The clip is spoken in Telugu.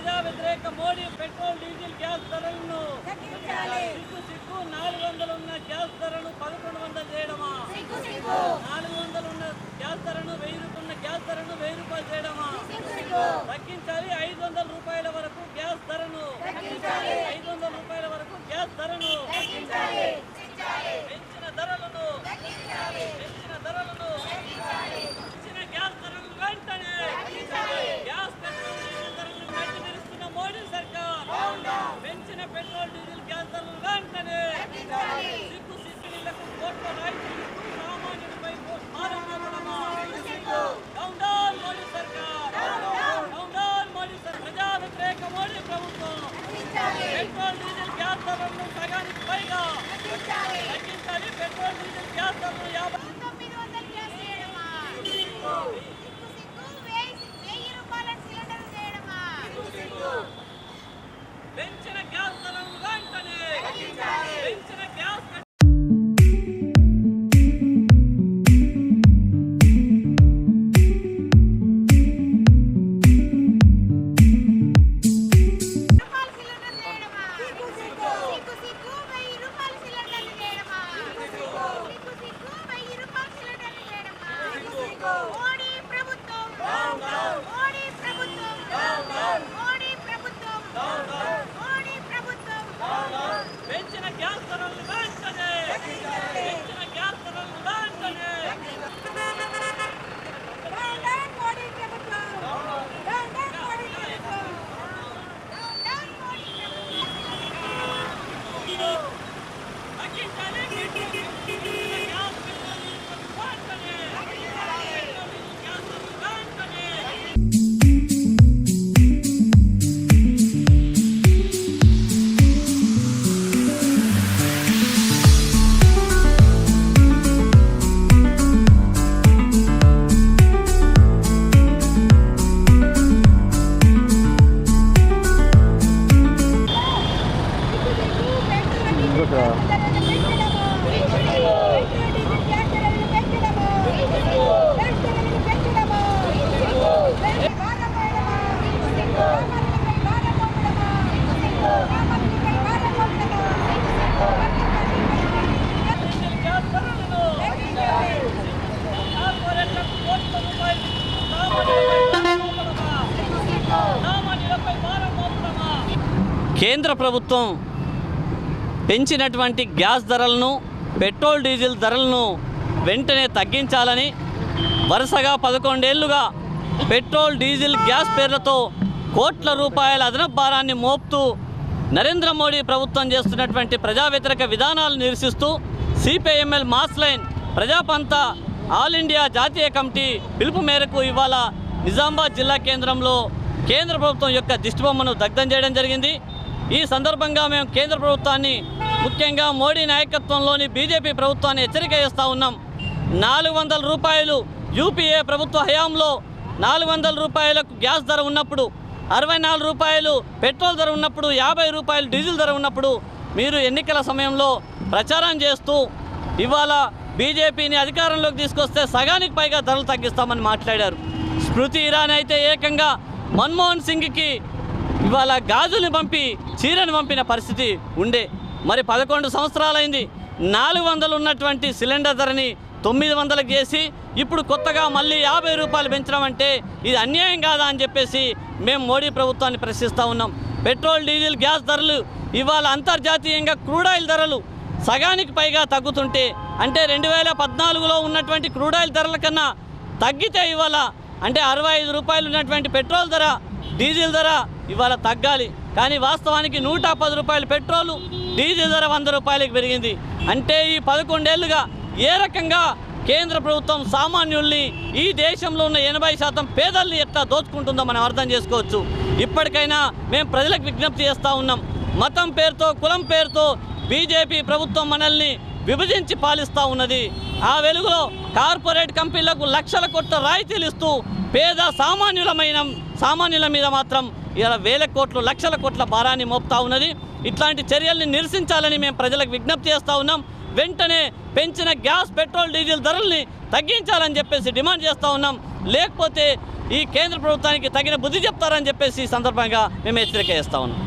ప్రజా వ్యతిరేక మోడీ పెట్రోల్ డీజిల్ గ్యాస్ ధరలను సిగ్గు 400 ఉన్న గ్యాస్ ధరను 1100 చేయడమా? 400 ఉన్న గ్యాస్ ధరను 1000 ఉన్న గ్యాస్ ధరను 1000 రూపాయలు చేయడమా? తగ్గించాలి. 500 రూపాయల వరకు గ్యాస్ ధరను 500 రూపాయల వరకు గ్యాస్ ధరను పెంచిన ధరలను గ్యాస్ ధరలను వెంటనే గ్యాస్ పెట్రోల్ డీజిల్ ధరలను వెంటనే మోడీ సర్కార్ పెంచిన పెట్రోల్ డీజిల్ గ్యాస్ ధరలను వెంటనే సిగ్గులకు కోట్ల రైతులకు సామాన్యులపై డౌన్ డౌన్ మోడీ సర్కార్ ప్రజా వ్యతిరేక మోడీ ప్రభుత్వం పెట్రోల్ డీజిల్ గ్యాస్ ధరలను సగానికి పైగా తగ్గించాలి. పెట్రోల్ డీజిల్ గ్యాస్ ధరలు 50 పెంచిన గ్యాస్ ధరలను వెంటనే పెంచిన గ్యాస్ కేంద్ర ప్రభుత్వం పెంచినటువంటి గ్యాస్ ధరలను పెట్రోల్ డీజిల్ ధరలను వెంటనే తగ్గించాలని వరుసగా 11 ఏళ్లుగా పెట్రోల్ డీజిల్ గ్యాస్ పేర్లతో కోట్ల రూపాయల అదనపు భారాన్ని మోపుతూ నరేంద్ర మోడీ ప్రభుత్వం చేస్తున్నటువంటి ప్రజా వ్యతిరేక విధానాలు నిరసిస్తూ CPIML mass line ప్రజాపంత all India జాతీయ కమిటీ పిలుపు మేరకు ఇవాళ నిజామాబాద్ జిల్లా కేంద్రంలో కేంద్ర ప్రభుత్వం యొక్క దిష్టిబొమ్మను దగ్ధం చేయడం జరిగింది. ఈ సందర్భంగా మేము కేంద్ర ప్రభుత్వాన్ని, ముఖ్యంగా మోడీ నాయకత్వంలోని బీజేపీ ప్రభుత్వాన్ని హెచ్చరిక చేస్తూ ఉన్నాం. 400 రూపాయలు యూపీఏ ప్రభుత్వ హయాంలో 400 రూపాయలకు గ్యాస్ ధర ఉన్నప్పుడు, 64 రూపాయలు పెట్రోల్ ధర ఉన్నప్పుడు, 50 రూపాయలు డీజిల్ ధర ఉన్నప్పుడు మీరు ఎన్నికల సమయంలో ప్రచారం చేస్తూ ఇవాళ బీజేపీని అధికారంలోకి తీసుకొస్తే సగానికి పైగా ధరలు తగ్గిస్తామని మాట్లాడారు. స్మృతి ఇరానీ అయితే ఏకంగా మన్మోహన్ సింగ్కి ఇవాళ గాజుని పంపి చీరను పంపిన పరిస్థితి ఉండే. మరి 11 సంవత్సరాలైంది. 400 ఉన్నటువంటి సిలిండర్ ధరని 900 చేసి ఇప్పుడు కొత్తగా మళ్ళీ 50 రూపాయలు పెంచడం అంటే ఇది అన్యాయం కాదా అని చెప్పేసి మేము మోడీ ప్రభుత్వాన్ని ప్రశ్నిస్తూ ఉన్నాం. పెట్రోల్ డీజిల్ గ్యాస్ ధరలు ఇవాళ అంతర్జాతీయంగా క్రూడాయిల్ ధరలు సగానికి పైగా తగ్గుతుంటే, అంటే 2014లో ఉన్నటువంటి క్రూడాయిల్ ధరల కన్నా తగ్గితే ఇవాళ అంటే 65 రూపాయలు ఉన్నటువంటి పెట్రోల్ ధర, డీజిల్ ధర ఇవాళ తగ్గాలి. కానీ వాస్తవానికి 110 రూపాయలు పెట్రోలు, డీజిల్ ధర 100 రూపాయలకు పెరిగింది. అంటే ఈ 11 ఏళ్లుగా ఏ రకంగా కేంద్ర ప్రభుత్వం సామాన్యుల్ని, ఈ దేశంలో ఉన్న 80% పేదల్ని ఎట్లా దోచుకుంటుందో మనం అర్థం చేసుకోవచ్చు. ఇప్పటికైనా మేము ప్రజలకు విజ్ఞప్తి చేస్తూ ఉన్నాం. మతం పేరుతో, కులం పేరుతో బీజేపీ ప్రభుత్వం మనల్ని విభజించి పాలిస్తూ ఉన్నది. ఆ వెలుగులో కార్పొరేట్ కంపెనీలకు లక్షల కోట్ల రాయితీలు ఇస్తూ పేద సామాన్యుల మీద మాత్రం ఇలా వేల కోట్లు, లక్షల కోట్ల భారాన్ని మోపుతా ఉన్నది. ఇట్లాంటి చర్యల్ని నిరసించాలని మేము ప్రజలకు విజ్ఞప్తి చేస్తూ ఉన్నాం. వెంటనే పెంచిన గ్యాస్, పెట్రోల్, డీజిల్ ధరల్ని తగ్గించాలని చెప్పేసి డిమాండ్ చేస్తూ ఉన్నాం. లేకపోతే ఈ కేంద్ర ప్రభుత్వానికి తగిన బుద్ధి చెప్తారని చెప్పేసి ఈ సందర్భంగా మేము హెచ్చరిక చేస్తా ఉన్నాం.